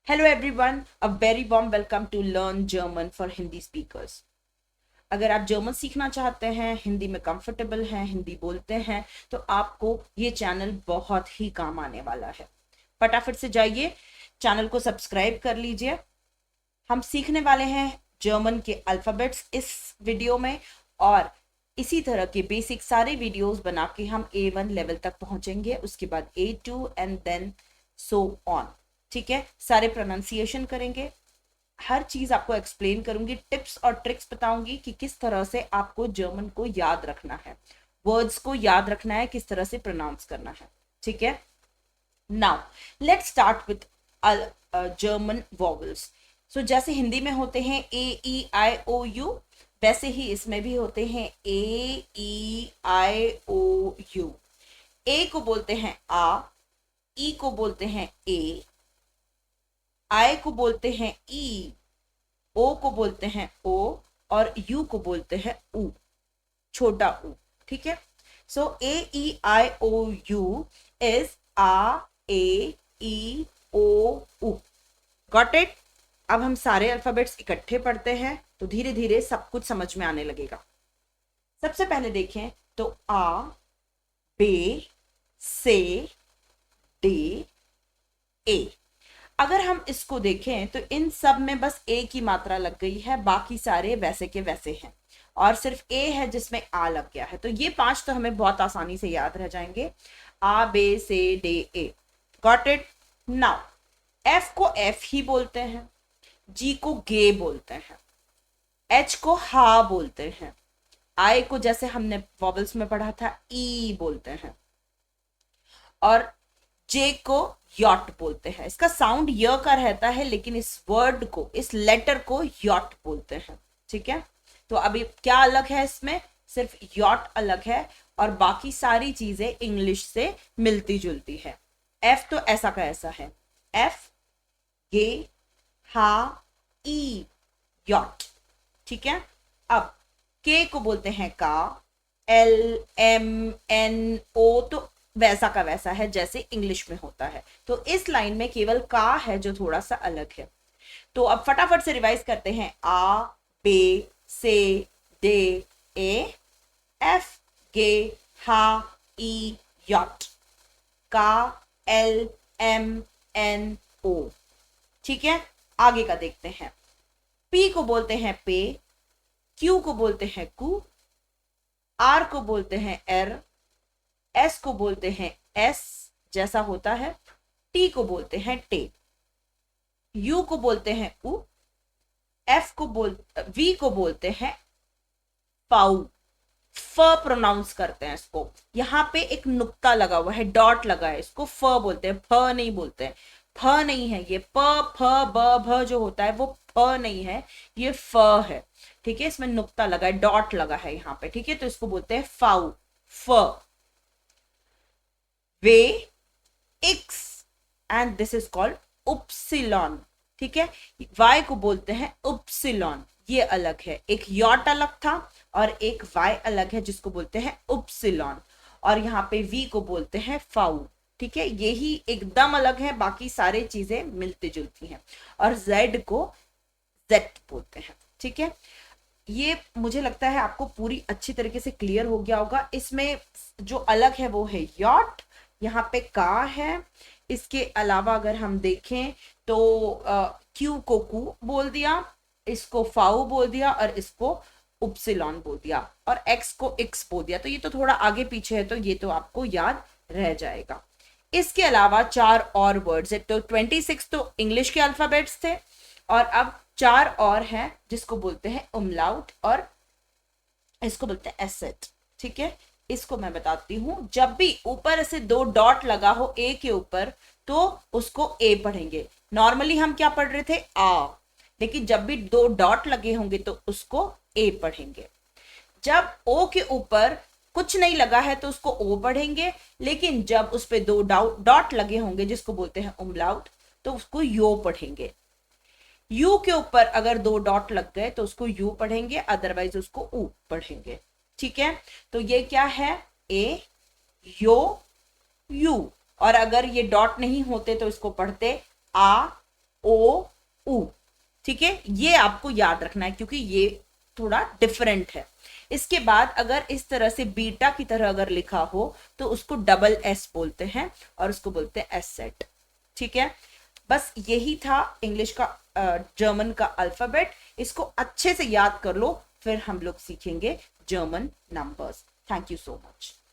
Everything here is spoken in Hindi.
Hello everyone, a very warm welcome to learn German for Hindi speakers. अगर आप जर्मन सीखना चाहते हैं, हिंदी में कंफर्टेबल हैं, हिंदी बोलते हैं, तो आपको ये चैनल बहुत ही काम आने वाला है। फटाफट से जाइए, चैनल को सब्सक्राइब कर लीजिए। हम सीखने वाले हैं जर्मन के अल्फ़ाबेट्स इस वीडियो में, और इसी तरह के बेसिक सारे वीडियोस बना के हम A1 लेवल तक पहुंचेंगे, उसके बाद A2 and then so on. ठीक है, सारे प्रोनाउंसिएशन करेंगे, हर चीज आपको एक्सप्लेन करूंगी, टिप्स और ट्रिक्स बताऊंगी कि किस तरह से आपको जर्मन को याद रखना है, वर्ड्स को याद रखना है, किस तरह से प्रोनाउंस करना है। ठीक है, now let's start with German vowels. So जैसे हिंदी में होते हैं A E I O U, वैसे ही इसमें भी होते हैं A E I O U। ए को बोलते हैं आ, ई को बोलते हैं ए, आई को बोलते हैं ई, ओ को बोलते हैं ओ, और यू को बोलते हैं ऊ, छोटा ऊ। ठीक है, so A E I O U is आ ए ई ओ ऊ। Got it. अब हम सारे अल्फाबेट्स इकट्ठे पढ़ते हैं तो धीरे धीरे सब कुछ समझ में आने लगेगा। सबसे पहले देखें तो आ, बे, से, डे, ए। अगर हम इसको देखें तो इन सब में बस ए की मात्रा लग गई है, बाकी सारे वैसे के वैसे हैं, और सिर्फ ए है जिसमें आ लग गया है। तो ये पांच तो हमें बहुत आसानी से याद रह जाएंगे, आ बे से day A. Got it. Now F को एफ ही बोलते हैं, जी को गे बोलते हैं, एच को हा बोलते हैं, आई को जैसे हमने वॉवल्स में पढ़ा था ई बोलते हैं, और जे को यॉट बोलते हैं। इसका साउंड य का रहता है, लेकिन इस वर्ड को, इस लेटर को यॉट बोलते हैं। ठीक है, तो अभी क्या अलग है इसमें, सिर्फ यॉट अलग है और बाकी सारी चीजें इंग्लिश से मिलती जुलती है। एफ तो ऐसा का ऐसा है, एफ, गे, हा, ई, यॉट। ठीक है, अब के को बोलते हैं का, एल एम एन ओ, तो वैसा का वैसा है जैसे इंग्लिश में होता है। तो इस लाइन में केवल का है जो थोड़ा सा अलग है। तो अब फटाफट से रिवाइज करते हैं, आ बे से डे ए, एफ गे हा ई यॉट, का एल एम एन ओ। ठीक है, आगे का देखते हैं। पी को बोलते हैं पे, क्यू को बोलते हैं कू, आर को बोलते हैं एर, एस को बोलते हैं एस जैसा होता है, टी को बोलते हैं टे, यू को बोलते हैं उ, एफ को वी को बोलते हैं पाउ। फ प्रोनाउंस करते हैं इसको, यहाँ पे एक नुक्ता लगा हुआ है, डॉट लगा है, इसको फ बोलते हैं, फ नहीं बोलते हैं। फ नहीं है ये, प फ ब भ जो होता है वो फ नहीं है, ये फ है। ठीक है, इसमें नुक्ता लगा है, डॉट लगा है यहाँ पे। ठीक है, तो इसको बोलते हैं फाउ, फ। वे, इक्स, एंड दिस इज कॉल्ड उपसिलॉन। ठीक है, वाई को बोलते हैं उपसिलॉन, ये अलग है, एक यॉट अलग था और एक वाई अलग है जिसको बोलते हैं उपसिलॉन, और यहाँ पे वी को बोलते हैं फाउ। ठीक है, यही एकदम अलग है, बाकी सारे चीजें मिलती जुलती हैं। और जेड को जेट बोलते हैं। ठीक है, ये मुझे लगता है आपको पूरी अच्छी तरीके से क्लियर हो गया होगा। इसमें जो अलग है वो है यॉट, यहाँ पे का है। इसके अलावा अगर हम देखें तो क्यू को कू बोल दिया, इसको फाउ बोल दिया, और इसको उपसिलॉन बोल दिया, और एक्स को एक्स बोल दिया। तो ये तो थोड़ा आगे पीछे है, तो ये तो आपको याद रह जाएगा। इसके अलावा चार और वर्ड्स है, तो 26 तो इंग्लिश के अल्फाबेट्स थे, और अब चार और हैं जिसको बोलते हैं उमलाउट, और इसको बोलते हैं एसेट। ठीक है, इसको मैं बताती हूं। जब भी ऊपर से दो डॉट लगा हो ए के ऊपर तो उसको ए पढ़ेंगे। नॉर्मली हम क्या पढ़ रहे थे, आ, लेकिन जब भी दो डॉट लगे होंगे तो उसको ए पढ़ेंगे। जब ओ के ऊपर कुछ नहीं लगा है तो उसको ओ पढ़ेंगे, लेकिन जब उस पे दो डॉट लगे होंगे जिसको बोलते हैं उमलाउट तो उसको यो पढ़ेंगे। यू के ऊपर अगर दो डॉट लग गए तो उसको यू पढ़ेंगे, अदरवाइज उसको ऊ पढ़ेंगे। ठीक है, तो ये क्या है, ए, यो, यू, और अगर ये डॉट नहीं होते तो इसको पढ़ते आ, ओ ऊ। ठीक है, ये आपको याद रखना है क्योंकि ये थोड़ा डिफरेंट है। इसके बाद अगर इस तरह से बीटा की तरह अगर लिखा हो तो उसको डबल एस बोलते हैं और उसको बोलते हैं एस सेट। ठीक है, बस यही था इंग्लिश का जर्मन का अल्फाबेट। इसको अच्छे से याद कर लो, फिर हम लोग सीखेंगे German numbers. Thank you so much.